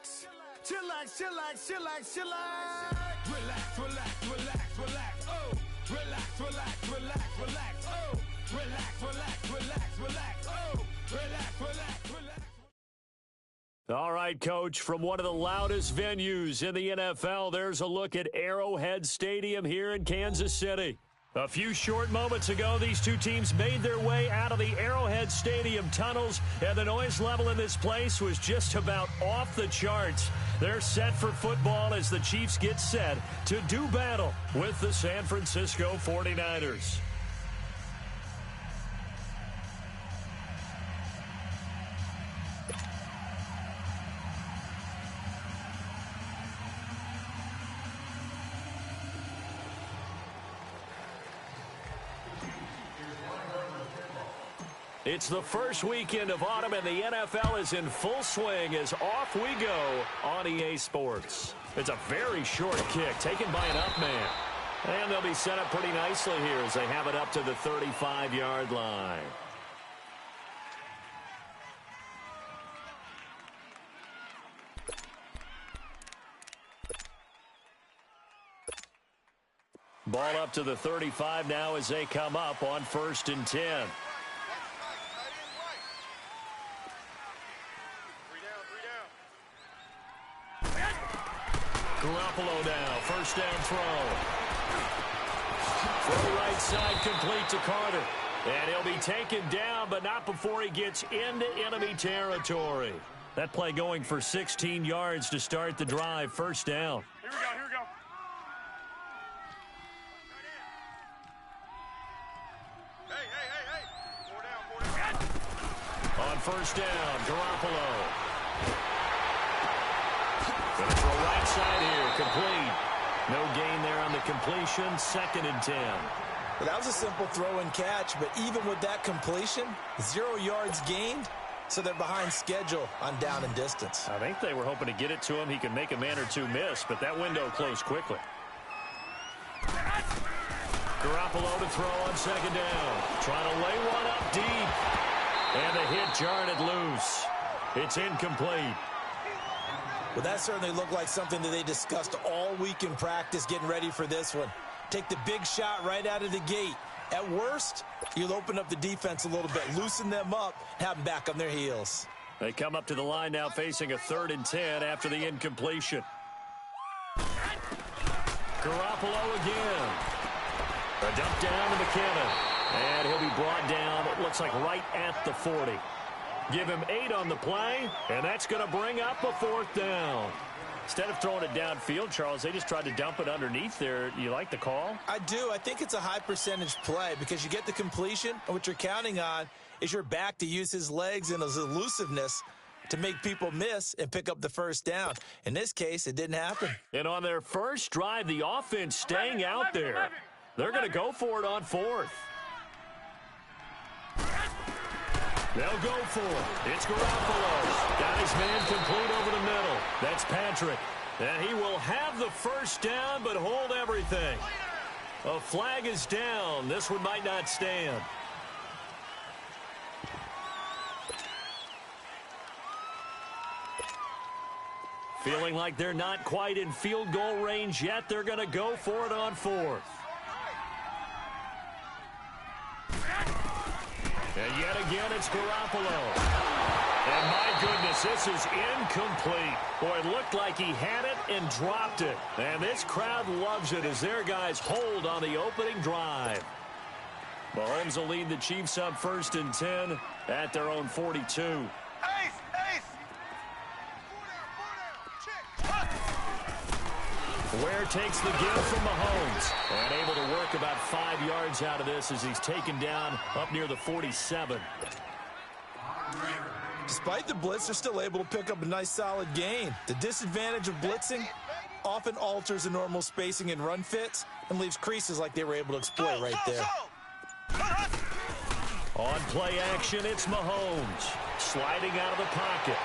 Chillax. Chillax, chillax, chillax, chillax. Relax, relax, relax, relax. Oh, relax, relax, relax, relax. Oh, relax, relax, relax, relax. Oh, relax, relax, relax. All right, Coach, from one of the loudest venues in the NFL, there's a look at Arrowhead Stadium here in Kansas City. A few short moments ago, these two teams made their way out of the Arrowhead Stadium tunnels, and the noise level in this place was just about off the charts. They're set for football as the Chiefs get set to do battle with the San Francisco 49ers. It's the first weekend of autumn, and the NFL is in full swing as off we go on EA Sports. It's a very short kick taken by an up man. And they'll be set up pretty nicely here as they have it up to the 35-yard line. Ball up to the 35 now as they come up on 1st and 10. Garoppolo now, first down throw. From the right side, complete to Carter. And he'll be taken down, but not before he gets into enemy territory. That play going for 16 yards to start the drive, first down. Here we go, here we go. Hey. 4 down. On first down, Garoppolo. Gonna throw right side here, complete. No gain there on the completion, 2nd and 10. Well, that was a simple throw and catch, but even with that completion, 0 yards gained, so they're behind schedule on down and distance. I think they were hoping to get it to him. He could make a man or two miss, but that window closed quickly. Garoppolo to throw on 2nd down. Trying to lay one up deep. And the hit jarred it loose. It's incomplete. Well, that certainly looked like something that they discussed all week in practice getting ready for this one. Take the big shot right out of the gate. At worst, you'll open up the defense a little bit, loosen them up, have them back on their heels. They come up to the line now facing a 3rd and 10 after the incompletion. Garoppolo again. A dump down to McKinnon. And he'll be brought down, it looks like right at the 40. Give him 8 on the play, and that's going to bring up a 4th down. Instead of throwing it downfield, Charles, they just tried to dump it underneath there. You like the call? I do. I think it's a high percentage play because you get the completion, and what you're counting on is your back to use his legs and his elusiveness to make people miss and pick up the first down. In this case, it didn't happen. And on their first drive, the offense staying out there. They're going to go for it on 4th. They'll go for it. It's Garoppolo. Got his man complete over the middle. That's Patrick. And he will have the first down, but hold everything. A flag is down. This one might not stand. Feeling like they're not quite in field goal range yet. They're going to go for it on 4th. And yet again, it's Garoppolo. And my goodness, this is incomplete. Boy, it looked like he had it and dropped it. And this crowd loves it as their guys hold on the opening drive. Mahomes will lead the Chiefs up 1st and 10 at their own 42. Ware takes the give from Mahomes and able to work about 5 yards out of this as he's taken down up near the 47. Despite the blitz, they're still able to pick up a nice solid gain. The disadvantage of blitzing often alters the normal spacing and run fits and leaves creases like they were able to exploit right there. On play action, it's Mahomes sliding out of the pocket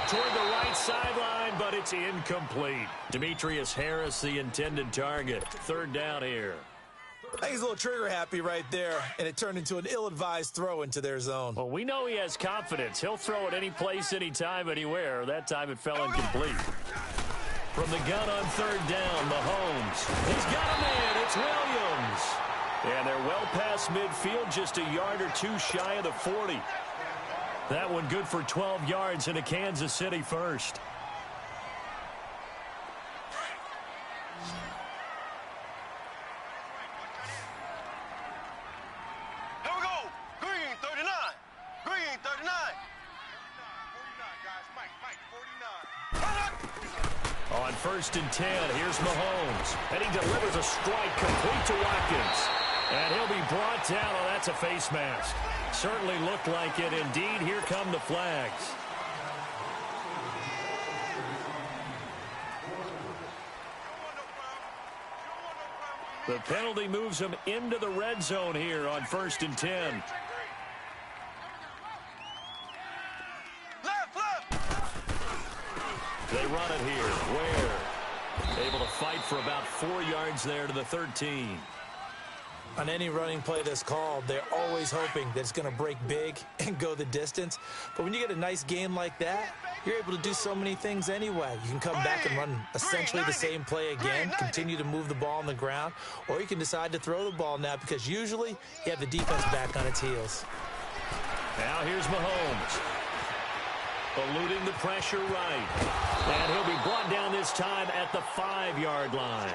toward the right sideline, but it's incomplete. Demetrius Harris, the intended target. 3rd down here. I think he's a little trigger happy right there, and it turned into an ill-advised throw into their zone. Well, we know he has confidence. He'll throw it any place, anytime, anywhere. That time it fell incomplete. From the gun on third down, Mahomes. He's got a man. It's Williams. And they're well past midfield, just a yard or two shy of the 40. That one good for 12 yards and a Kansas City first. Here we go. Green 39. Green 39. 49, guys. Mike 49. On first and 10, here's Mahomes. And he delivers a strike complete to Watkins. And he'll be brought down. Oh, that's a face mask. Certainly looked like it. Indeed, here come the flags. The penalty moves him into the red zone here on first and 10. They run it here. Ware able to fight for about 4 yards there to the 13. On any running play that's called, they're always hoping that it's going to break big and go the distance. But when you get a nice game like that, you're able to do so many things anyway. You can come back and run essentially the same play again, continue to move the ball on the ground, or you can decide to throw the ball now because usually you have the defense back on its heels. Now here's Mahomes. Eluding the pressure right. And he'll be brought down this time at the 5-yard line.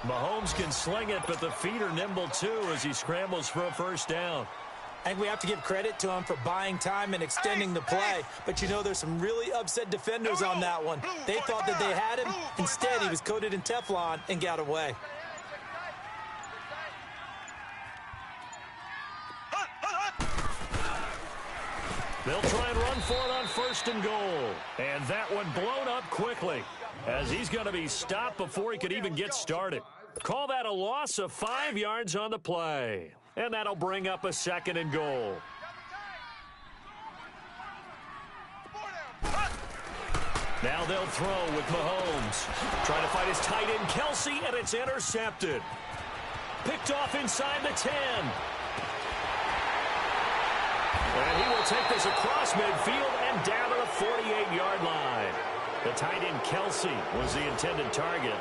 Mahomes can sling it, but the feet are nimble too as he scrambles for a first down. I think we have to give credit to him for buying time and extending the play. But, you know, there's some really upset defenders on that one. They thought that they had him. Instead, he was coated in Teflon and got away. They'll try and run for it on first and goal. And that one blown up quickly as he's going to be stopped before he could even get started. Call that a loss of 5 yards on the play. And that'll bring up a second and goal. Now they'll throw with Mahomes. Trying to fight his tight end, Kelsey, and it's intercepted. Picked off inside the 10. And he will take this across midfield and down to the 48-yard line. The tight end, Kelsey, was the intended target.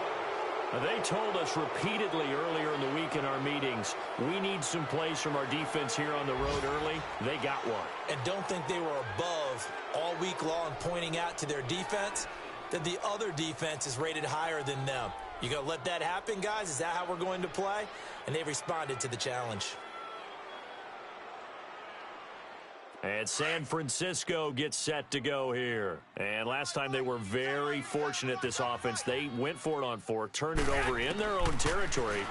They told us repeatedly earlier in the week in our meetings, we need some plays from our defense here on the road early. They got one. And don't think they were above all week long pointing out to their defense that the other defense is rated higher than them. You going to let that happen, guys? Is that how we're going to play? And they responded to the challenge. And San Francisco gets set to go here. And last time they were very fortunate, this offense. They went for it on 4, turned it over in their own territory,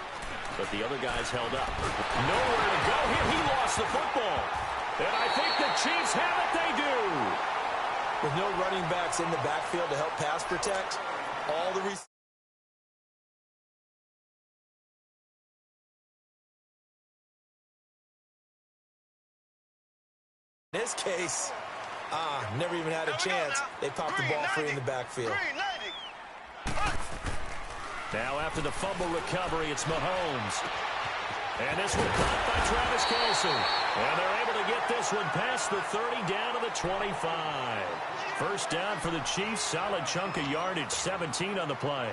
but the other guys held up. Nowhere to go here. He lost the football. And I think the Chiefs have it. They do. With no running backs in the backfield to help pass protect, all the in this case, never even had a chance. They popped the ball free in the backfield. Now after the fumble recovery, it's Mahomes. And this one caught by Travis Kelce. And they're able to get this one past the 30 down to the 25. First down for the Chiefs. Solid chunk of yardage, 17 on the play.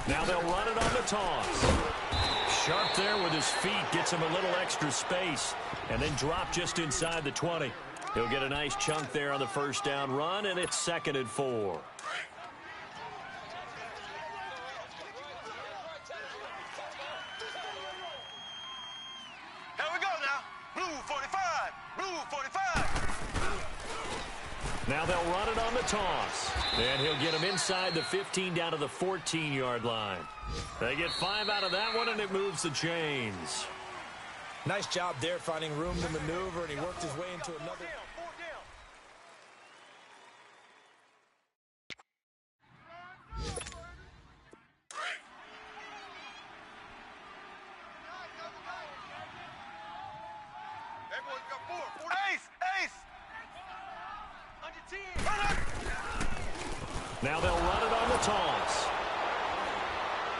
Now they'll run it on the toss. Sharp there with his feet, gets him a little extra space, and then drop just inside the 20. He'll get a nice chunk there on the first down run, and it's 2nd and 4. Here we go now. Blue 45. Blue 45. Now they'll run it on the toss. And he'll get him inside the 15 down to the 14-yard line. They get 5 out of that one, and it moves the chains. Nice job there finding room to maneuver, and he worked his way into another. Everyone's got 4. Ace! Now they'll run it on the toss.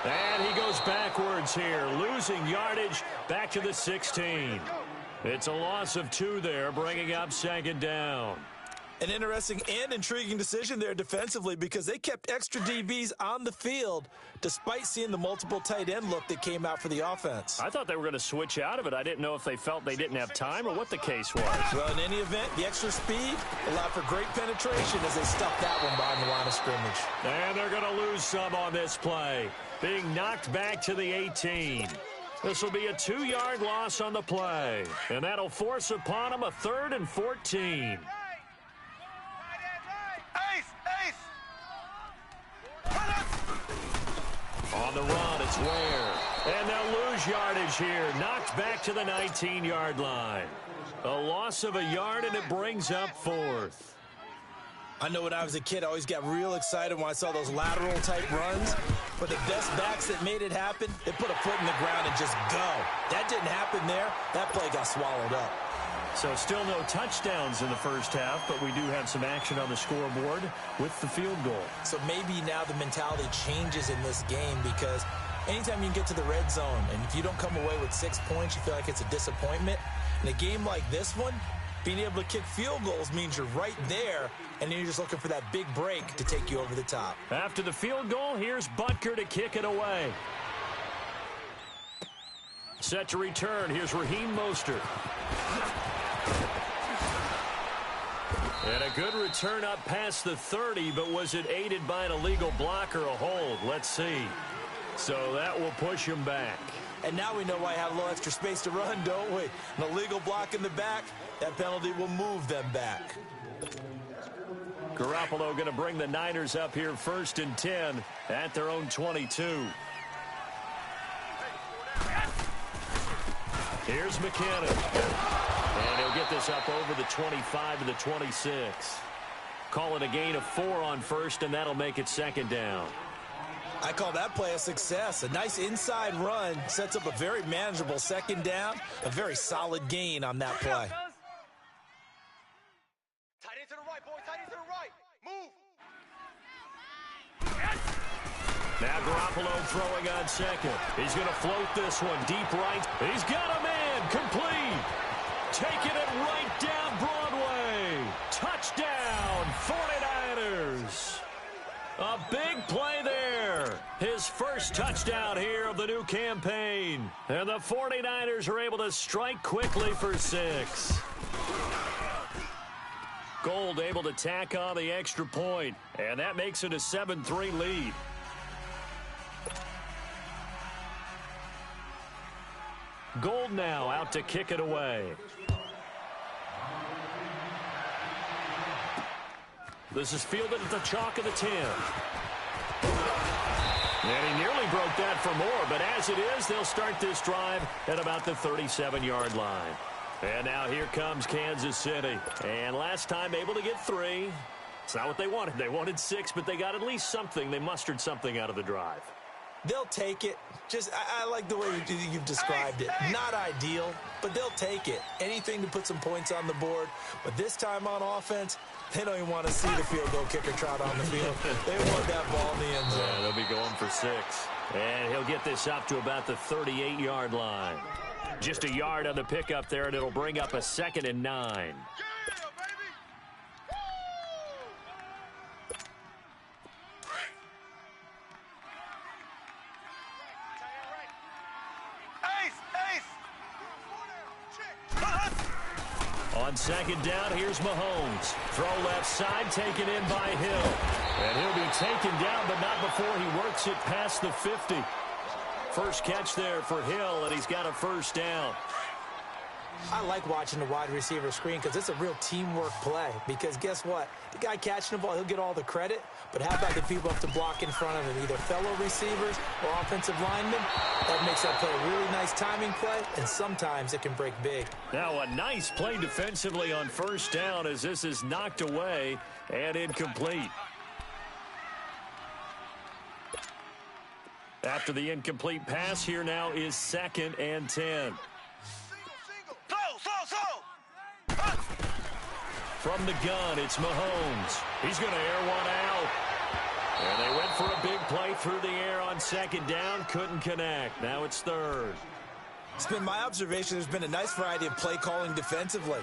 And he goes backwards here, losing yardage back to the 16. It's a loss of 2 there, bringing up second down. An interesting and intriguing decision there defensively because they kept extra DBs on the field despite seeing the multiple tight end look that came out for the offense. I thought they were going to switch out of it. I didn't know if they felt they didn't have time or what the case was. Well, in any event, the extra speed allowed for great penetration as they stuffed that one behind the line of scrimmage. And they're going to lose some on this play, being knocked back to the 18. This will be a 2-yard loss on the play, and that'll force upon them a 3rd and 14. On the run, it's Ware. And they'll lose yardage here. Knocked back to the 19-yard line. A loss of a yard, and it brings up 4th. I know when I was a kid, I always got real excited when I saw those lateral-type runs. But the best backs that made it happen, they put a foot in the ground and just go. That didn't happen there. That play got swallowed up. So still no touchdowns in the first half, but we do have some action on the scoreboard with the field goal. So maybe now the mentality changes in this game because anytime you can get to the red zone and if you don't come away with 6 points, you feel like it's a disappointment. In a game like this one, being able to kick field goals means you're right there, and then you're just looking for that big break to take you over the top. After the field goal, here's Butker to kick it away. Set to return, here's Raheem Mostert. And a good return up past the 30, but was it aided by an illegal block or a hold? Let's see. So that will push him back. And now we know why I have a little extra space to run, don't we? An illegal block in the back, that penalty will move them back. Garoppolo going to bring the Niners up here 1st and 10 at their own 22. Here's McKinnon. And he'll get this up over the 25 to the 26. Call it a gain of 4 on 1st, and that'll make it 2nd down. I call that play a success. A nice inside run sets up a very manageable 2nd down. A very solid gain on that play. Tight end to the right, boy. Tight end to the right. Move. Now Garoppolo throwing on 2nd. He's going to float this one deep right. He's got a man complete. Taking it right down Broadway. Touchdown, 49ers. A big play there. His first touchdown here of the new campaign. And the 49ers are able to strike quickly for 6. Gold able to tack on the extra point. And that makes it a 7-3 lead. Gold now out to kick it away. This is fielded at the chalk of the 10. And he nearly broke that for more, but as it is, they'll start this drive at about the 37-yard line. And now here comes Kansas City. And last time able to get 3. It's not what they wanted. They wanted 6, but they got at least something. They mustered something out of the drive. They'll take it. Just, I like the way you've described it. Not ideal, but they'll take it. Anything to put some points on the board. But this time on offense, they don't even want to see the field goal kicker trot on the field. They want that ball in the end zone. Yeah, they'll be going for 6. And he'll get this up to about the 38-yard line. Just a yard on the pickup there, and it'll bring up a 2nd and 9. On 2nd down, here's Mahomes. Throw left side, taken in by Hill. And he'll be taken down, but not before he works it past the 50. First catch there for Hill, and he's got a 1st down. I like watching the wide receiver screen because it's a real teamwork play. Because guess what? The guy catching the ball, he'll get all the credit. But how about the people up to block in front of him, either fellow receivers or offensive linemen? That makes that play a really nice timing play, and sometimes it can break big. Now a nice play defensively on 1st down as this is knocked away and incomplete. After the incomplete pass, here now is 2nd and 10. From the gun, it's Mahomes. He's going to air one out. And they went for a big play through the air on second down. Couldn't connect. Now it's third. It's been my observation there's been a nice variety of play calling defensively.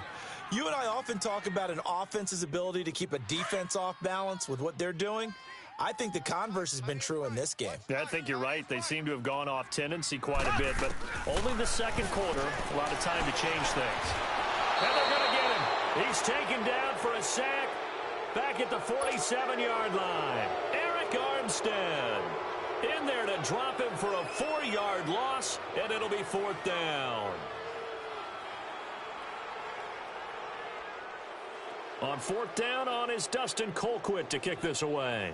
You and I often talk about an offense's ability to keep a defense off balance with what they're doing. I think the converse has been true in this game. Yeah, I think you're right. They seem to have gone off tendency quite a bit, but only the second quarter, a lot of time to change things. And they're going to get him. He's taken down for a sack back at the 47-yard line. Eric Armstead in there to drop him for a 4-yard loss, and it'll be fourth down. On fourth down on is Dustin Colquitt to kick this away.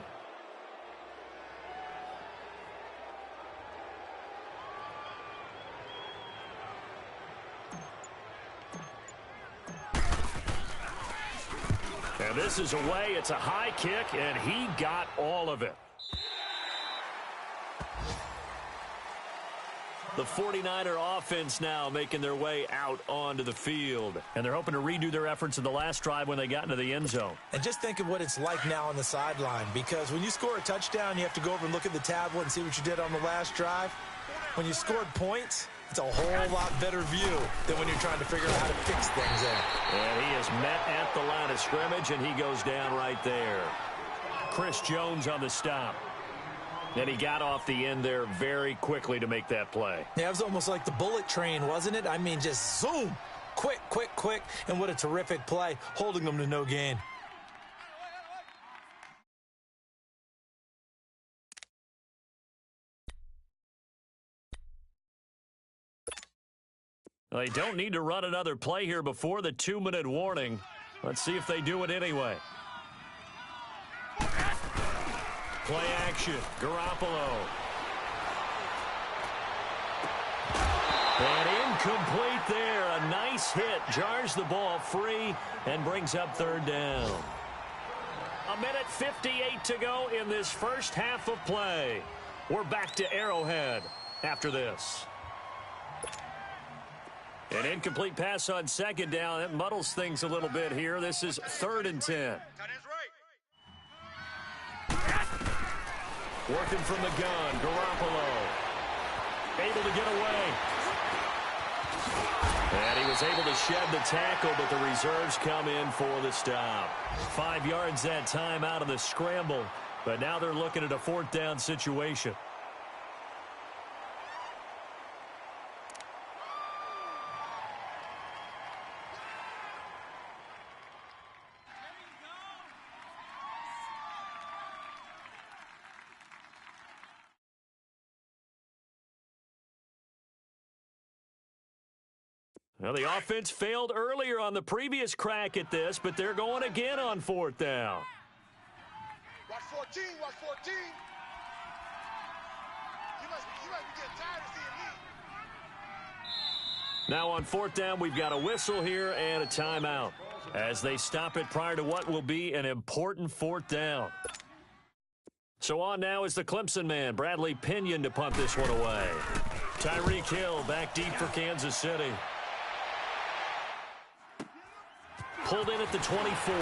And this is away. It's a high kick, and he got all of it. The 49er offense now making their way out onto the field. And they're hoping to redo their efforts in the last drive when they got into the end zone. And just think of what it's like now on the sideline, because when you score a touchdown, you have to go over and look at the tablet and see what you did on the last drive. When you scored points, it's a whole lot better view than when you're trying to figure out how to fix things in. And he is met at the line of scrimmage, and he goes down right there. Chris Jones on the stop. And he got off the end there very quickly to make that play. Yeah, it was almost like the bullet train, wasn't it? I mean, just zoom. Quick, quick, quick. And what a terrific play, holding them to no gain. They don't need to run another play here before the 2-minute warning. Let's see if they do it anyway. Play action, Garoppolo. And incomplete there. A nice hit. Jars the ball free and brings up third down. 1:58 to go in this first half of play. We're back to Arrowhead after this. An incomplete pass on second down. That muddles things a little bit here. This is 3rd and 10. Working from the gun, Garoppolo. Able to get away. And he was able to shed the tackle, but the reserves come in for the stop. 5 yards that time out of the scramble, but now they're looking at a 4th down situation. Well, the offense failed earlier on the previous crack at this, but they're going again on 4th down. Watch 14, watch 14. You must be getting tired of seeing me. Now on 4th down, we've got a whistle here and a timeout as they stop it prior to what will be an important 4th down. So on now is the Clemson man, Bradley Pinion, to punt this one away. Tyreek Hill back deep for Kansas City. Pulled in at the 24.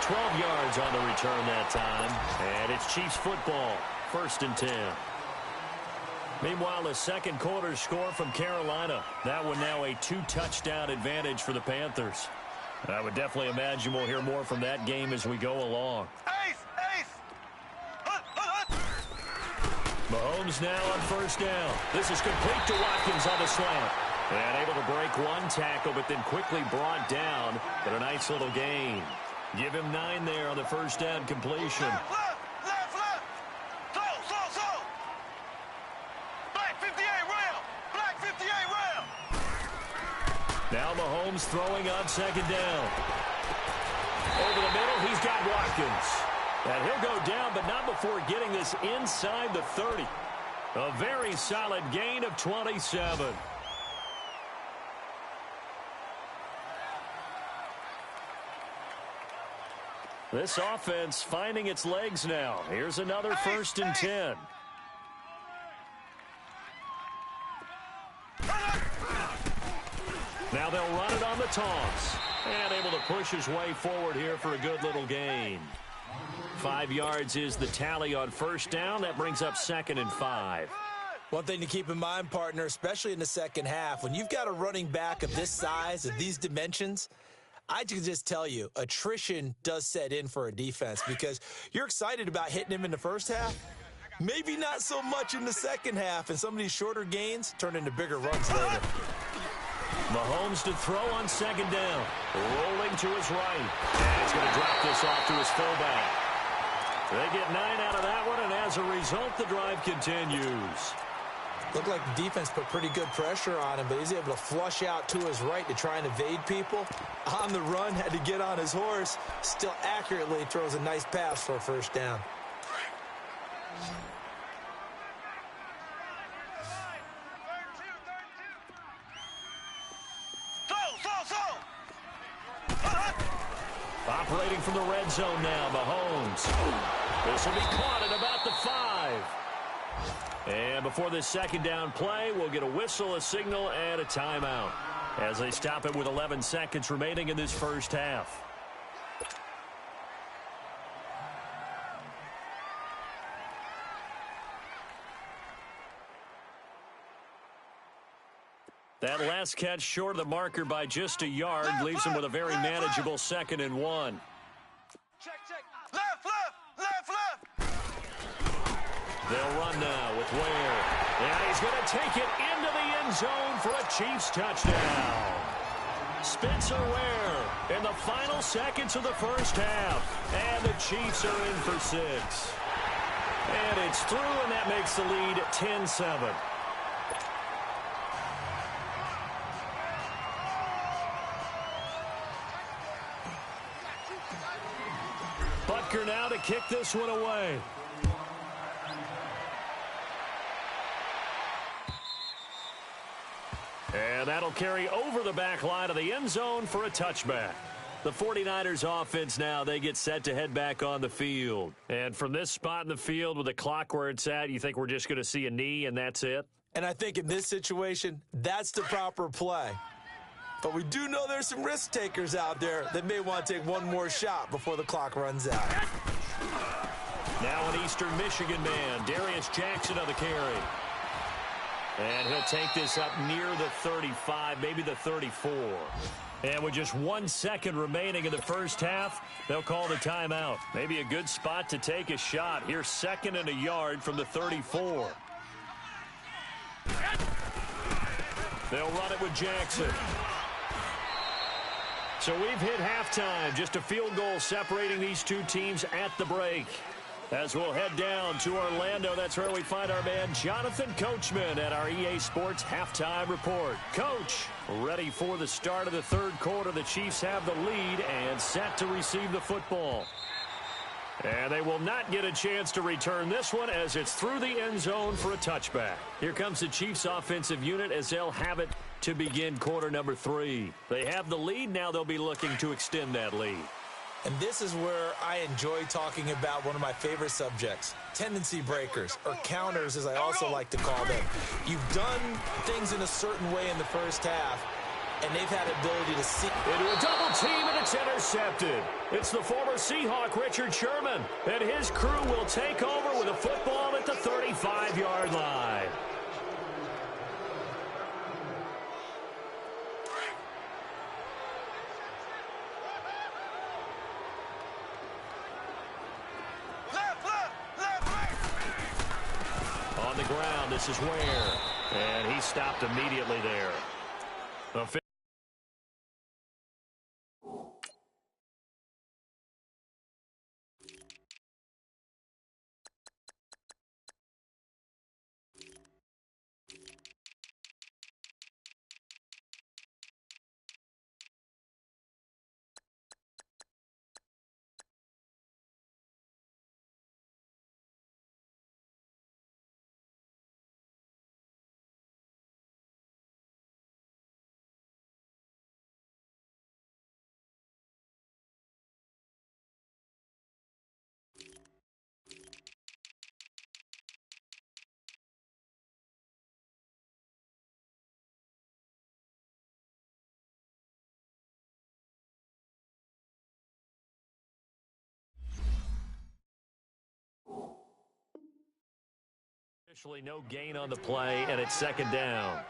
12 yards on the return that time. And it's Chiefs football, 1st and 10. Meanwhile, the second quarter score from Carolina. That one now a 2-touchdown advantage for the Panthers. I would definitely imagine we'll hear more from that game as we go along. Ace, ace. Mahomes now on 1st down. This is complete to Watkins on the slant. And able to break one tackle, but then quickly brought down. But a nice little gain. Give him 9 there on the 1st down completion. Left. Slow. Black 58 round. Black 58 round. Now Mahomes throwing on 2nd down. Over the middle, he's got Watkins. And he'll go down, but not before getting this inside the 30. A very solid gain of 27. This offense finding its legs now. Here's another 1st and 10. Now they'll run it on the toss. And able to push his way forward here for a good little gain. 5 yards is the tally on first down. That brings up 2nd and 5. One thing to keep in mind, partner, especially in the second half, when you've got a running back of this size, of these dimensions, I can just tell you, attrition does set in for a defense because you're excited about hitting him in the first half. Maybe not so much in the second half, and some of these shorter gains turn into bigger runs later. Mahomes to throw on 2nd down. Rolling to his right. And he's going to drop this off to his fullback. They get 9 out of that one, and as a result, the drive continues. Looked like the defense put pretty good pressure on him, but he's able to flush out to his right to try and evade people. On the run, had to get on his horse. Still accurately throws a nice pass for a first down. Operating from the red zone now, Mahomes. This will be caught at about the 5. And before this 2nd down play, we'll get a whistle, a signal, and a timeout as they stop it with 11 seconds remaining in this first half. That last catch short of the marker by just a yard leaves him with a very manageable 2nd and 1. Check. Left. They'll run now with Ware. And he's going to take it into the end zone for a Chiefs touchdown. Spencer Ware in the final seconds of the first half. And the Chiefs are in for 6. And it's through, and that makes the lead 10-7. Butker now to kick this one away. And that'll carry over the back line of the end zone for a touchback. The 49ers offense now, they get set to head back on the field. And from this spot in the field with the clock where it's at, you think we're just going to see a knee and that's it? And I think in this situation, that's the proper play. But we do know there's some risk takers out there that may want to take one more shot before the clock runs out. Now an Eastern Michigan man, Darius Jackson on the carry. And he'll take this up near the 35, maybe the 34. And with just 1 second remaining in the first half, they'll call the timeout. Maybe a good spot to take a shot. Here's 2nd and a yard from the 34. They'll run it with Jackson. So we've hit halftime. Just a field goal separating these two teams at the break. As we'll head down to Orlando, that's where we find our man Jonathan Coachman at our EA Sports Halftime Report. Coach, ready for the start of the third quarter. The Chiefs have the lead and set to receive the football. And they will not get a chance to return this one as it's through the end zone for a touchback. Here comes the Chiefs offensive unit as they'll have it to begin quarter number 3. They have the lead. Now they'll be looking to extend that lead. And this is where I enjoy talking about one of my favorite subjects, tendency breakers, or counters as I also like to call them. You've done things in a certain way in the first half, and they've had ability to see. Into a double team, and it's intercepted. It's the former Seahawk, Richard Sherman, and his crew will take over with a football at the 35-yard line. On the ground, this is Ware, and he stopped immediately there. Officially no gain on the play, and it's second down.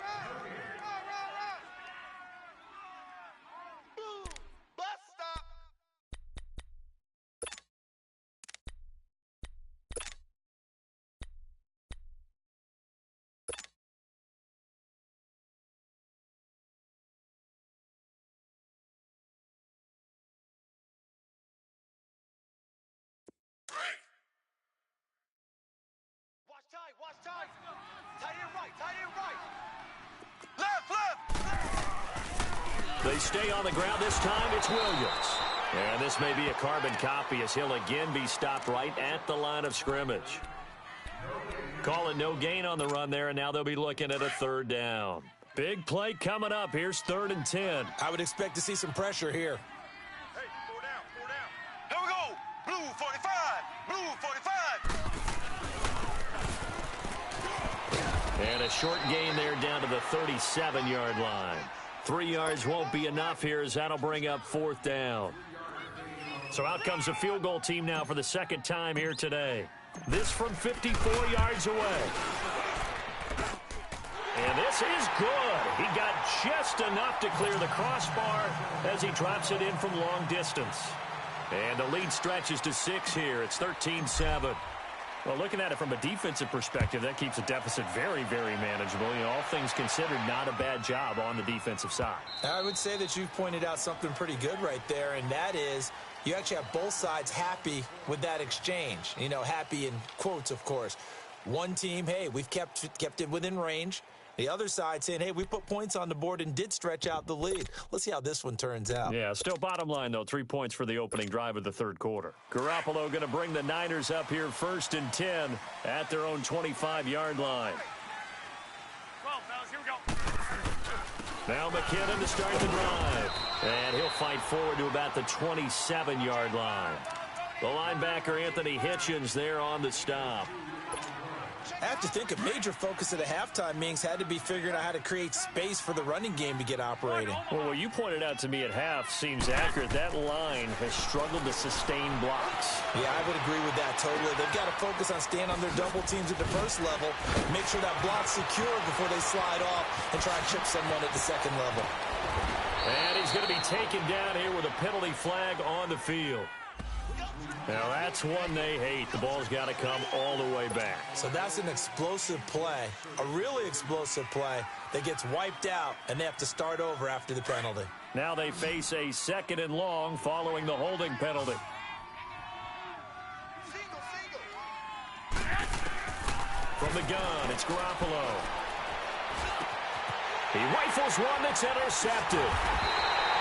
Watch tight. Tight end right. Left. They stay on the ground this time. It's Williams. And this may be a carbon copy as he'll again be stopped right at the line of scrimmage. Call it no gain on the run there, and now they'll be looking at a third down. Big play coming up. Here's 3rd and 10. I would expect to see some pressure here. Hey, 4 down. Here we go. Blue 45. Blue 45. And a short gain there down to the 37-yard line. 3 yards won't be enough here as that'll bring up 4th down. So out comes the field goal team now for the second time here today. This from 54 yards away. And this is good. He got just enough to clear the crossbar as he drops it in from long distance. And the lead stretches to 6 here. It's 13-7. Well, looking at it from a defensive perspective, that keeps the deficit very, very manageable. You know, all things considered, not a bad job on the defensive side. I would say that you've pointed out something pretty good right there, and that is you actually have both sides happy with that exchange. You know, happy in quotes, of course. One team, hey, we've kept it within range. The other side saying, hey, we put points on the board and did stretch out the lead. Let's see how this one turns out. Yeah, still bottom line, though, 3 points for the opening drive of the third quarter. Garoppolo going to bring the Niners up here 1st and 10 at their own 25-yard line. Come on, fellas, here we go. Now McKinnon to start the drive. And he'll fight forward to about the 27-yard line. The linebacker, Anthony Hitchens, there on the stop. I have to think a major focus at a halftime means had to be figuring out how to create space for the running game to get operating. Well, what you pointed out to me at half seems accurate. That line has struggled to sustain blocks. Yeah, I would agree with that totally. They've got to focus on staying on their double teams at the first level, make sure that block's secure before they slide off and try and chip someone at the second level. And he's going to be taken down here with a penalty flag on the field. Now, that's one they hate. The ball's got to come all the way back. So that's an explosive play, a really explosive play that gets wiped out, and they have to start over after the penalty. Now they face a 2nd and long following the holding penalty. From the gun, it's Garoppolo. He rifles one that's intercepted.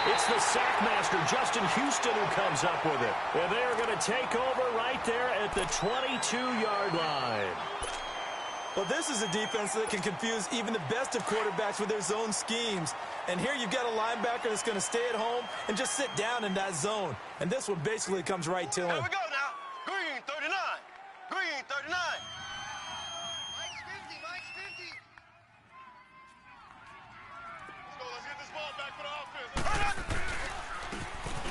It's the sackmaster, Justin Houston, who comes up with it. And they are going to take over right there at the 22-yard line. Well, this is a defense that can confuse even the best of quarterbacks with their zone schemes. And here you've got a linebacker that's going to stay at home and just sit down in that zone. And this one basically comes right to him. Here we go now. Green 39. Green 39. Mike's 50. Mike's 50. Let's get this ball back for the offense.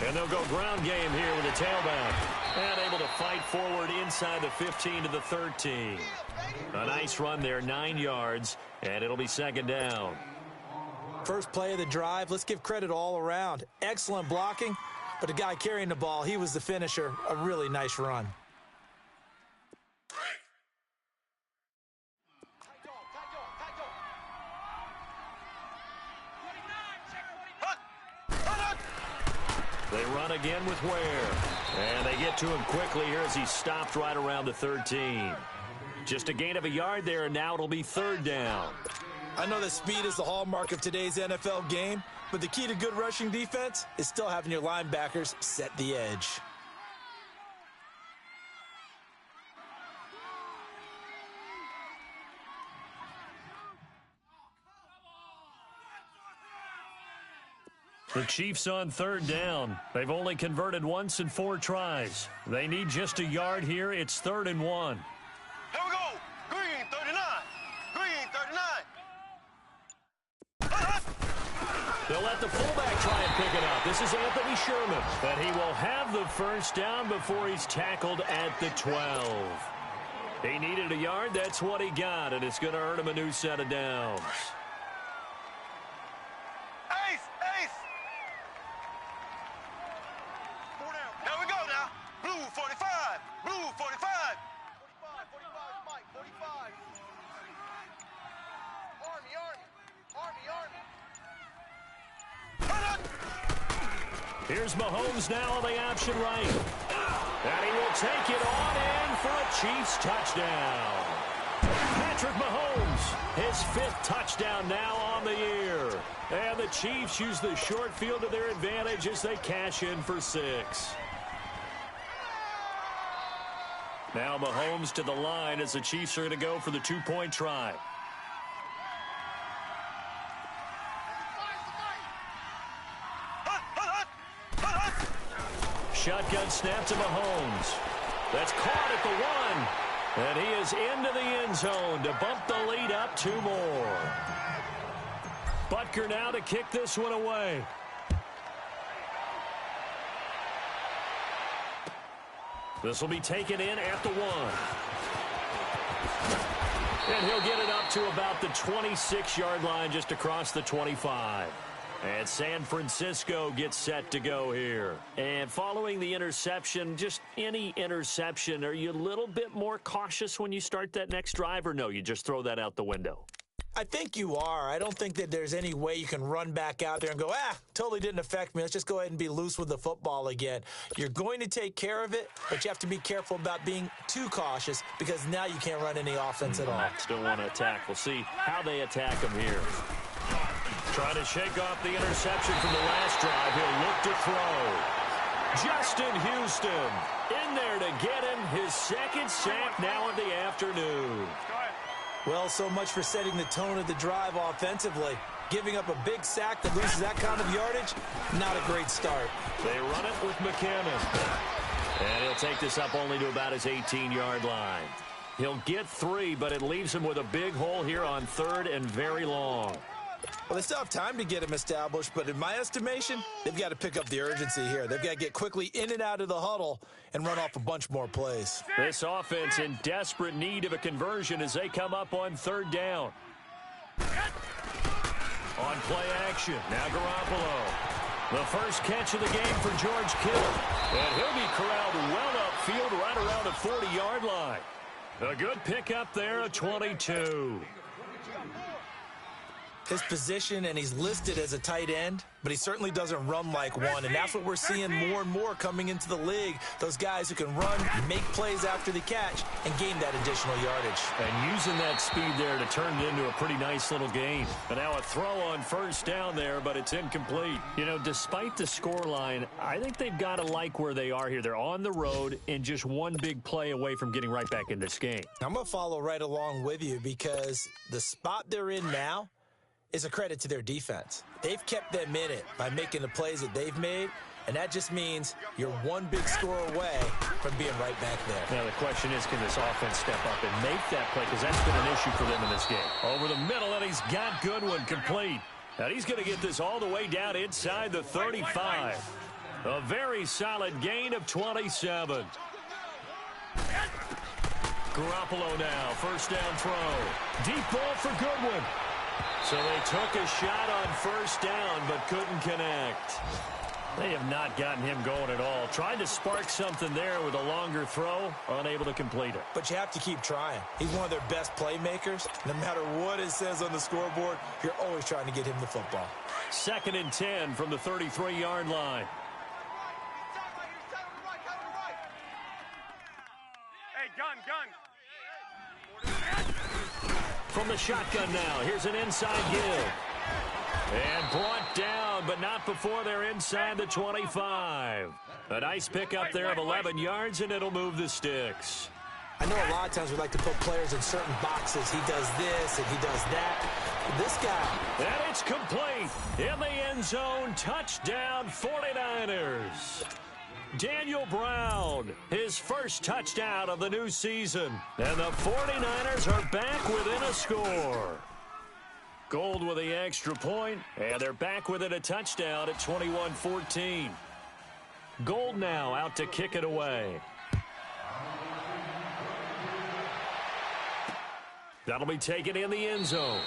And they'll go ground game here with a tailback. And able to fight forward inside the 15 to the 13. A nice run there, 9 yards, and it'll be 2nd down. First play of the drive, let's give credit all around. Excellent blocking, but the guy carrying the ball, he was the finisher. A really nice run. They run again with Ware. And they get to him quickly here as he's stopped right around the 13. Just a gain of a yard there, and now it'll be 3rd down. I know that speed is the hallmark of today's NFL game, but the key to good rushing defense is still having your linebackers set the edge. The Chiefs on 3rd down. They've only converted once in 4 tries. They need just a yard here. It's 3rd and 1. Here we go. Green 39. Green 39. They'll let the fullback try and pick it up. This is Anthony Sherman. But he will have the first down before he's tackled at the 12. He needed a yard. That's what he got, and it's going to earn him a new set of downs. Ace! Ace! Here we go now. Blue 45. Blue 45. 45, Mike. 45. Army. Here's Mahomes now on the option right. And he will take it on in for a Chiefs touchdown. Patrick Mahomes, his 5th touchdown now on the year. And the Chiefs use the short field to their advantage as they cash in for 6. Now Mahomes to the line as the Chiefs are going to go for the 2-point try. Shotgun snap to Mahomes. That's caught at the 1. And he is into the end zone to bump the lead up 2 more. Butker now to kick this one away. This will be taken in at the 1. And he'll get it up to about the 26-yard line just across the 25. And San Francisco gets set to go here. And following the interception, just any interception, are you a little bit more cautious when you start that next drive, or no, you just throw that out the window? I think you are. I don't think that there's any way you can run back out there and go, totally didn't affect me. Let's just go ahead and be loose with the football again. You're going to take care of it, but you have to be careful about being too cautious because now you can't run any offense at all. Still want to attack. We'll see how they attack him here. Trying to shake off the interception from the last drive. He'll look to throw. Justin Houston in there to get him his 2nd sack now of the afternoon. Well, so much for setting the tone of the drive offensively. Giving up a big sack that loses that kind of yardage, not a great start. They run it with McKinnon. And he'll take this up only to about his 18-yard line. He'll get 3, but it leaves him with a big hole here on 3rd and very long. Well, they still have time to get him established, but in my estimation, they've got to pick up the urgency here. They've got to get quickly in and out of the huddle and run off a bunch more plays. This offense in desperate need of a conversion as they come up on 3rd down. On play action, now Garoppolo. The first catch of the game for George Kittle. And he'll be corralled well upfield right around the 40-yard line. A good pickup there, a 22. His position, and he's listed as a tight end, but he certainly doesn't run like one, and that's what we're seeing more and more coming into the league. Those guys who can run, make plays after the catch, and gain that additional yardage. And using that speed there to turn it into a pretty nice little gain. And now a throw on 1st down there, but it's incomplete. You know, despite the scoreline, I think they've got to like where they are here. They're on the road and just one big play away from getting right back in this game. I'm going to follow right along with you because the spot they're in now is a credit to their defense. They've kept them in it by making the plays that they've made, and that just means you're one big score away from being right back there. Now the question is, can this offense step up and make that play? Because that's been an issue for them in this game. Over the middle, and he's got Goodwin complete. And he's going to get this all the way down inside the 35. A very solid gain of 27. Garoppolo now, 1st down throw. Deep ball for Goodwin. So they took a shot on 1st down, but couldn't connect. They have not gotten him going at all. Tried to spark something there with a longer throw, unable to complete it. But you have to keep trying. He's one of their best playmakers. No matter what it says on the scoreboard, you're always trying to get him the football. 2nd and 10 from the 33-yard line. Hey, gun. From the shotgun now, here's an inside give. And brought down, but not before they're inside the 25. A nice pickup there of 11 yards, and it'll move the sticks. I know a lot of times we like to put players in certain boxes. He does this and he does that. This guy. And it's complete. In the end zone, touchdown 49ers. Daniel Brown, his 1st touchdown of the new season. And the 49ers are back within a score. Gold with the extra point, and they're back within a touchdown at 21-14. Gold now out to kick it away. That'll be taken in the end zone.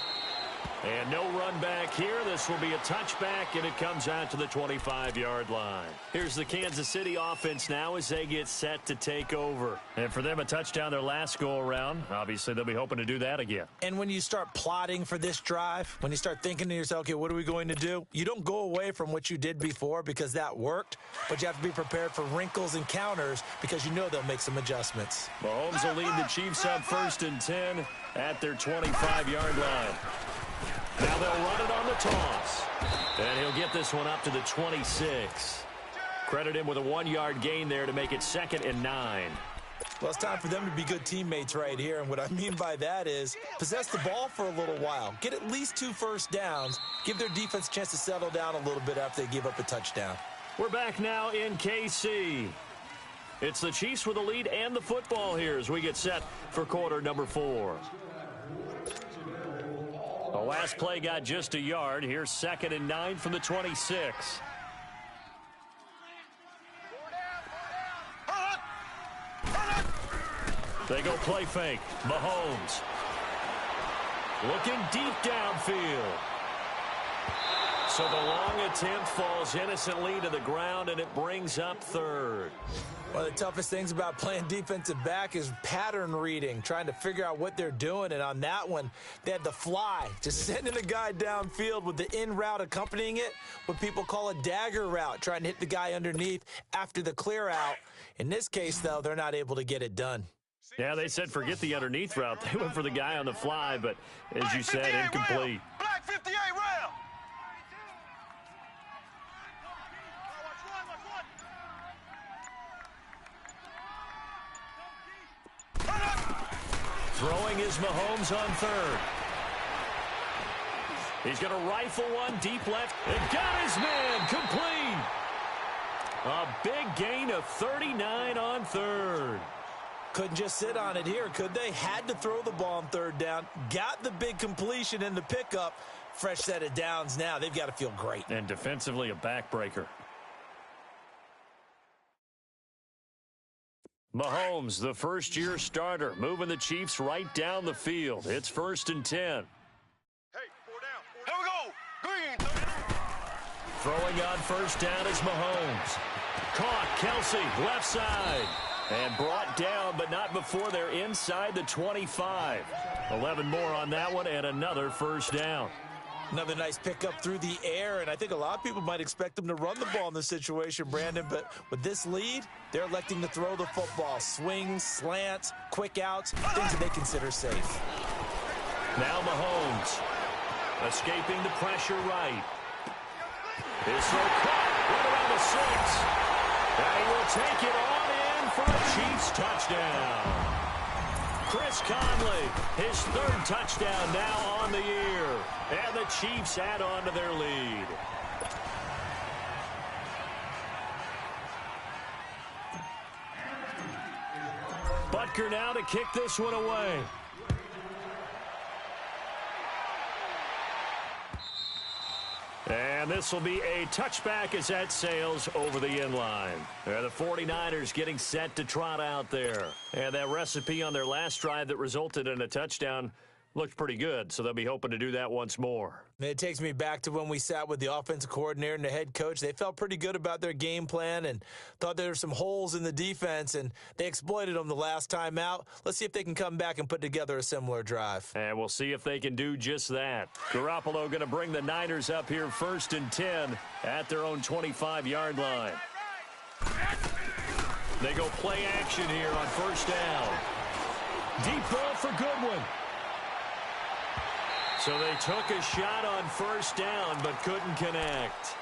And no run back here. This will be a touchback, and it comes out to the 25-yard line. Here's the Kansas City offense now as they get set to take over. And for them, a touchdown their last go-around. Obviously, they'll be hoping to do that again. And when you start plotting for this drive, when you start thinking to yourself, okay, what are we going to do? You don't go away from what you did before because that worked, but you have to be prepared for wrinkles and counters because you know they'll make some adjustments. Mahomes will lead the Chiefs up 1st and 10 at their 25-yard line. Now they'll run it on the toss. And he'll get this one up to the 26. Credit him with a 1-yard gain there to make it 2nd and 9. Well, it's time for them to be good teammates right here. And what I mean by that is possess the ball for a little while. Get at least 2 first downs. Give their defense a chance to settle down a little bit after they give up a touchdown. We're back now in KC. It's the Chiefs with the lead and the football here as we get set for quarter number 4. The last play got just a yard. Here's 2nd and 9 from the 26. They go play fake. Mahomes looking deep downfield. So the long attempt falls innocently to the ground, and it brings up 3rd. One of the toughest things about playing defensive back is pattern reading, trying to figure out what they're doing. And on that one, they had the fly, just sending a guy downfield with the in route accompanying it, what people call a dagger route, trying to hit the guy underneath after the clear out. In this case, though, they're not able to get it done. Yeah, they said forget the underneath route. They went for the guy on the fly, but as you said, incomplete. Black 58 round. Throwing is Mahomes on 3rd. He's going to rifle one deep left. And got his man complete. A big gain of 39 on 3rd. Couldn't just sit on it here, could they? Had to throw the ball on 3rd down. Got the big completion in the pickup. Fresh set of downs now. They've got to feel great. And defensively, a backbreaker. Mahomes, the first-year starter, moving the Chiefs right down the field. It's 1st and 10. Hey, 4 down. Here we go. Green. Throwing on 1st down is Mahomes. Caught, Kelsey, left side. And brought down, but not before they're inside the 25. 11 more on that one, and another 1st down. Another nice pickup through the air, and I think a lot of people might expect them to run the ball in this situation, Brandon, but with this lead, they're electing to throw the football. Swings, slants, quick outs, things that they consider safe. Now Mahomes, escaping the pressure right. His throw caught right around the 6. And he will take it on in for a Chiefs touchdown. Chris Conley, his 3rd touchdown now on the year. And the Chiefs add on to their lead. Butker now to kick this one away. And this will be a touchback as that sails over the end line. The 49ers getting set to trot out there. And that recipe on their last drive that resulted in a touchdown looked pretty good, so they'll be hoping to do that once more. It takes me back to when we sat with the offensive coordinator and the head coach. They felt pretty good about their game plan and thought there were some holes in the defense, and they exploited them the last time out. Let's see if they can come back and put together a similar drive. And we'll see if they can do just that. Garoppolo going to bring the Niners up here 1st and 10 at their own 25-yard line. They go play action here on 1st down. Deep ball for Goodwin. So they took a shot on 1st down, but couldn't connect.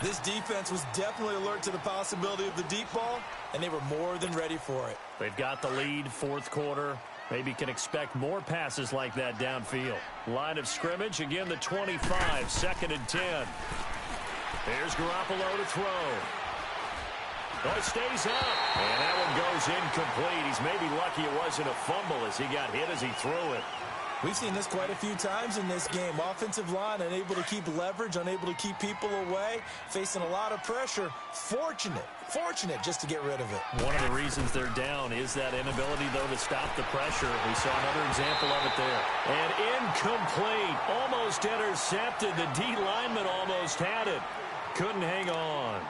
This defense was definitely alert to the possibility of the deep ball, and they were more than ready for it. They've got the lead, 4th quarter. Maybe can expect more passes like that downfield. Line of scrimmage, again the 25, 2nd and 10. Here's Garoppolo to throw. Oh, it stays up, and that one goes incomplete. He's maybe lucky it wasn't a fumble as he got hit as he threw it. We've seen this quite a few times in this game. Offensive line unable to keep leverage, unable to keep people away, facing a lot of pressure. Fortunate just to get rid of it. One of the reasons they're down is that inability, though, to stop the pressure. We saw another example of it there. And incomplete. Almost intercepted. The D lineman almost had it. Couldn't hang on.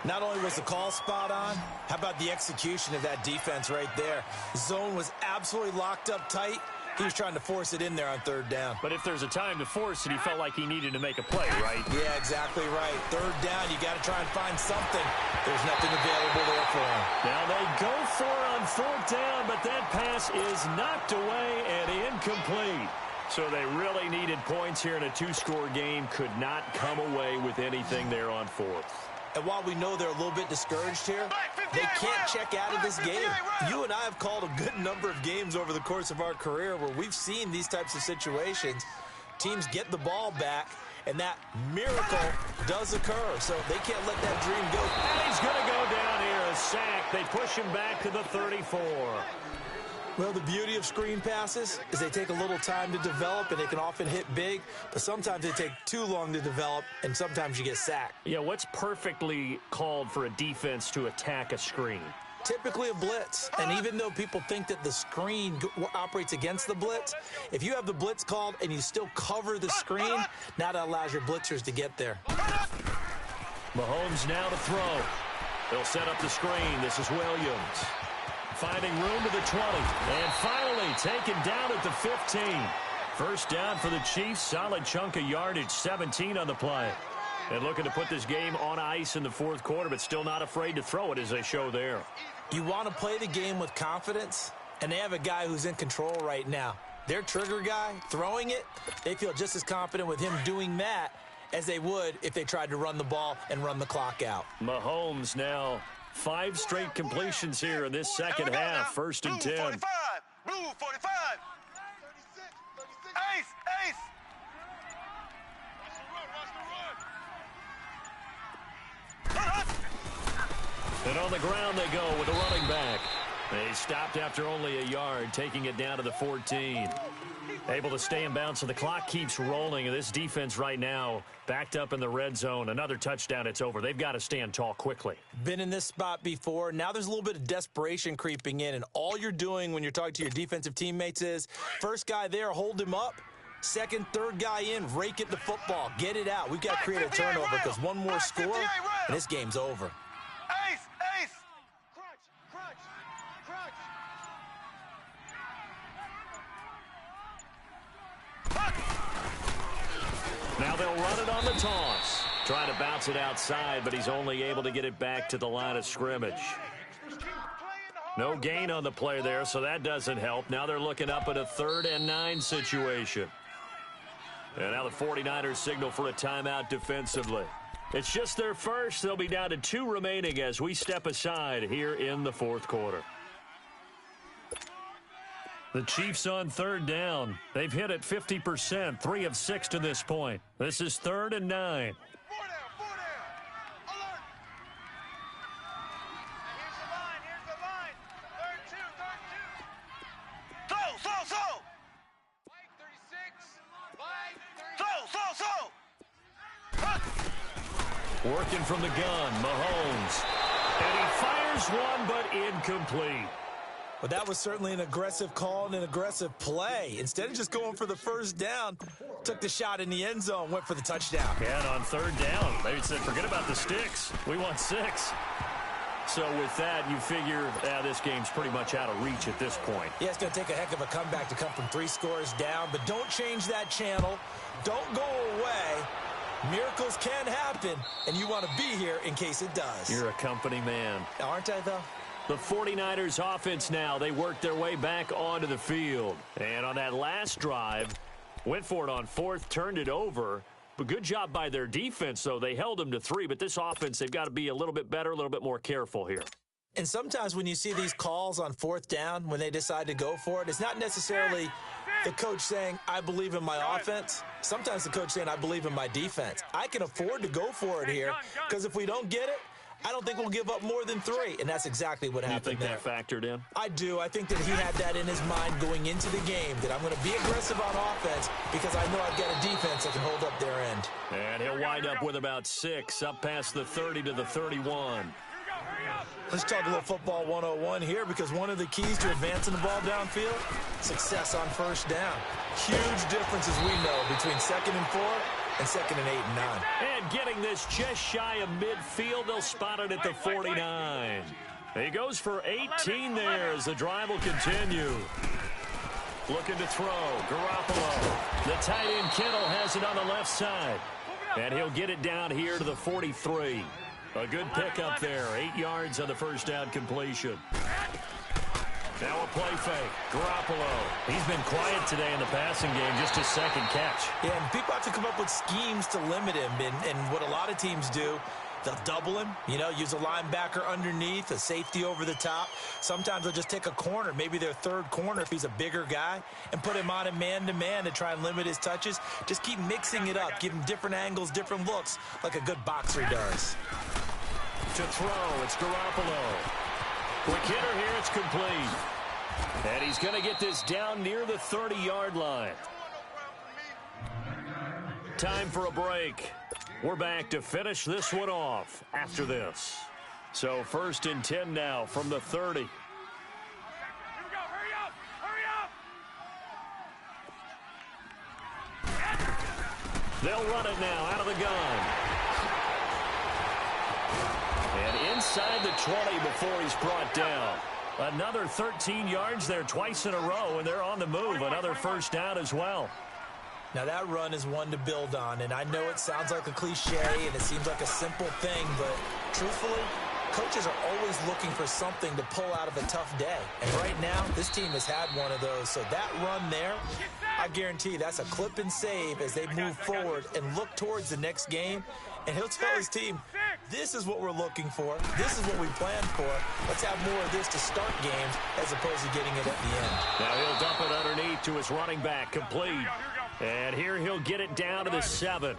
Not only was the call spot on, how about the execution of that defense right there? Zone was absolutely locked up tight. He was trying to force it in there on third down. But if there's a time to force it, he felt like he needed to make a play, right? Yeah, exactly right. Third down, you got to try and find something. There's nothing available there for him. Now they go for it on fourth down, but that pass is knocked away and incomplete. So they really needed points here in a two-score game. Could not come away with anything there on fourth. And while we know they're a little bit discouraged here, they can't check out of this game. You and I have called a good number of games over the course of our career where we've seen these types of situations. Teams get the ball back, and that miracle does occur. So they can't let that dream go. And he's going to go down here, a sack. They push him back to the 34. Well, the beauty of screen passes is they take a little time to develop, and they can often hit big, but sometimes they take too long to develop, and sometimes you get sacked. Yeah, what's perfectly called for a defense to attack a screen? Typically a blitz, and even though people think that the screen operates against the blitz, if you have the blitz called and you still cover the screen, now that allows your blitzers to get there. Mahomes now to throw. They'll set up the screen. This is Williams. Finding room to the 20. And finally taken down at the 15. First down for the Chiefs. Solid chunk of yardage. 17 on the play. And looking to put this game on ice in the fourth quarter, but still not afraid to throw it as they show there. You want to play the game with confidence, and they have a guy who's in control right now. Their trigger guy, throwing it, they feel just as confident with him doing that as they would if they tried to run the ball and run the clock out. Mahomes now 5 straight completions here in this second half. First and 10. 45. Blue 45. 36. Ace. And on the ground they go with the running back. They stopped after only a yard, taking it down to the 14. Able to stay in bounds, so the clock keeps rolling. And this defense right now backed up in the red zone. Another touchdown, it's over. They've got to stand tall quickly. Been in this spot before. Now there's a little bit of desperation creeping in, and all you're doing when you're talking to your defensive teammates is first guy there, hold him up. Second, third guy in, rake at the football. Get it out. We've got to create a turnover because one more score, and this game's over. Ace. Crunch. Now they'll run it on the toss. Trying to bounce it outside, but he's only able to get it back to the line of scrimmage. No gain on the play there, so that doesn't help. Now they're looking up at a 3rd and 9 situation. And now the 49ers signal for a timeout defensively. It's just their first. They'll be down to 2 remaining as we step aside here in the fourth quarter. The Chiefs on 3rd down. They've hit it 50%, 3 of 6 to this point. This is 3rd and 9. 4 down. Alert. Here's the line. Third 2. Throw. Mike 36. Throw. Working from the gun, Mahomes. And he fires one, but incomplete. But that was certainly an aggressive call and an aggressive play. Instead of just going for the first down, took the shot in the end zone, went for the touchdown. Yeah, and on 3rd down, they said, forget about the sticks. We want 6. So with that, you figure this game's pretty much out of reach at this point. Yeah, it's going to take a heck of a comeback to come from 3 scores down, but don't change that channel. Don't go away. Miracles can happen, and you want to be here in case it does. You're a company man. Aren't I, though? The 49ers offense now, they work their way back onto the field. And on that last drive, went for it on 4th, turned it over. But good job by their defense, though. They held them to 3, but this offense, they've got to be a little bit better, a little bit more careful here. And sometimes when you see these calls on 4th down, when they decide to go for it, it's not necessarily the coach saying, I believe in my offense. Sometimes the coach saying, I believe in my defense. I can afford to go for it here because if we don't get it, I don't think we'll give up more than 3, and that's exactly what happened there. You think that factored in? I do. I think that he had that in his mind going into the game, that I'm going to be aggressive on offense because I know I've got a defense that can hold up their end. And he'll wind up with about 6, up past the 30 to the 31. Let's talk a little football 101 here, because one of the keys to advancing the ball downfield, success on first down. Huge differences, we know, between 2nd and 4 and 2nd and 8 and 9. And getting this just shy of midfield, they'll spot it at the 49. He goes for 18 there as the drive will continue. Looking to throw, Garoppolo. The tight end Kittle has it on the left side. And he'll get it down here to the 43. A good pickup there, 8 yards on the first down completion. Now a play fake, Garoppolo. He's been quiet today in the passing game, just his 2nd catch. Yeah, and people have to come up with schemes to limit him, and what a lot of teams do, they'll double him, use a linebacker underneath, a safety over the top. Sometimes they'll just take a corner, maybe their 3rd corner if he's a bigger guy, and put him on a man-to-man to try and limit his touches. Just keep mixing it up, give him different angles, different looks, like a good boxer does. To throw, it's Garoppolo. Quick hitter here, it's complete. And he's going to get this down near the 30-yard line. Time for a break. We're back to finish this one off after this. So 1st and 10 now from the 30. They'll run it now out of the gun. And inside the 20 before he's brought down. Another 13 yards there twice in a row, and they're on the move. Another first down as well. Now, that run is one to build on, and I know it sounds like a cliche and it seems like a simple thing, but truthfully, coaches are always looking for something to pull out of a tough day. And right now, this team has had one of those. So that run there, I guarantee that's a clip and save as they move forward and look towards the next game. And he'll tell his team, this is what we're looking for. This is what we planned for. Let's have more of this to start games as opposed to getting it at the end. Now he'll dump it underneath to his running back, complete. And here he'll get it down to the 7.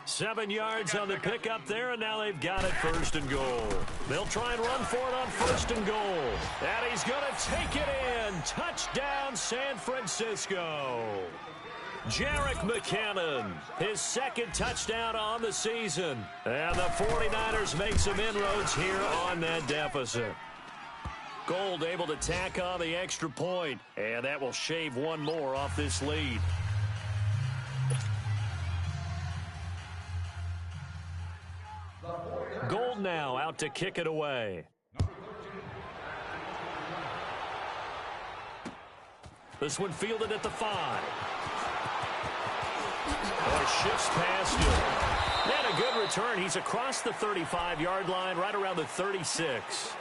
7 yards on the pickup there, and now they've got it 1st and goal. They'll try and run for it on 1st and goal. And he's going to take it in. Touchdown, San Francisco. Jerick McKinnon, his 2nd touchdown on the season. And the 49ers make some inroads here on that deficit. Gold able to tack on the extra point, and that will shave one more off this lead. Gold now out to kick it away. This one fielded at the 5. Shifts past him. And a good return. He's across the 35-yard line, right around the 36.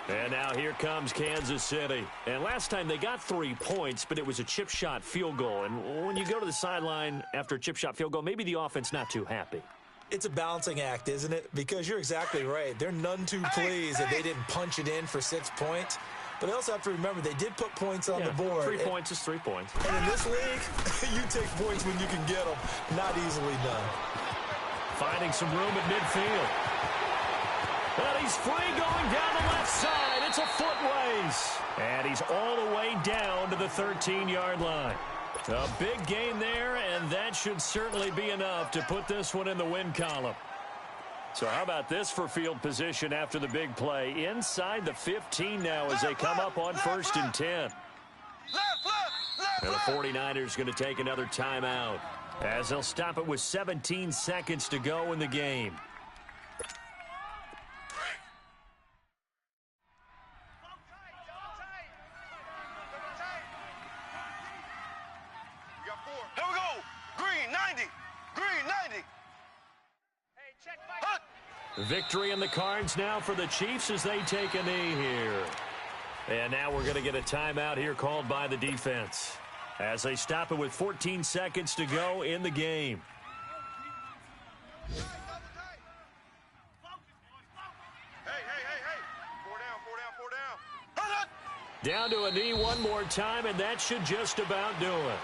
And now here comes Kansas City. And last time they got 3 points, but it was a chip shot field goal. And when you go to the sideline after a chip shot field goal, maybe the offense not too happy. It's a balancing act, isn't it? Because you're exactly right. They're none too pleased that they didn't punch it in for 6 points. But they also have to remember they did put points on the board. 3 points is 3 points. And in this league, you take points when you can get them. Not easily done. Finding some room at midfield. And he's free going down the left side. It's a foot race. And he's all the way down to the 13-yard line. A big gain there, and that should certainly be enough to put this one in the win column. So how about this for field position after the big play? Inside the 15 now as they come up on 1st and 10. And the 49ers going to take another timeout as they'll stop it with 17 seconds to go in the game. Here we go. Green 90. Green 90. Victory in the cards now for the Chiefs as they take a knee here. And now we're going to get a timeout here called by the defense as they stop it with 14 seconds to go in the game. Hey. 4 down. Down to a knee one more time, and that should just about do it.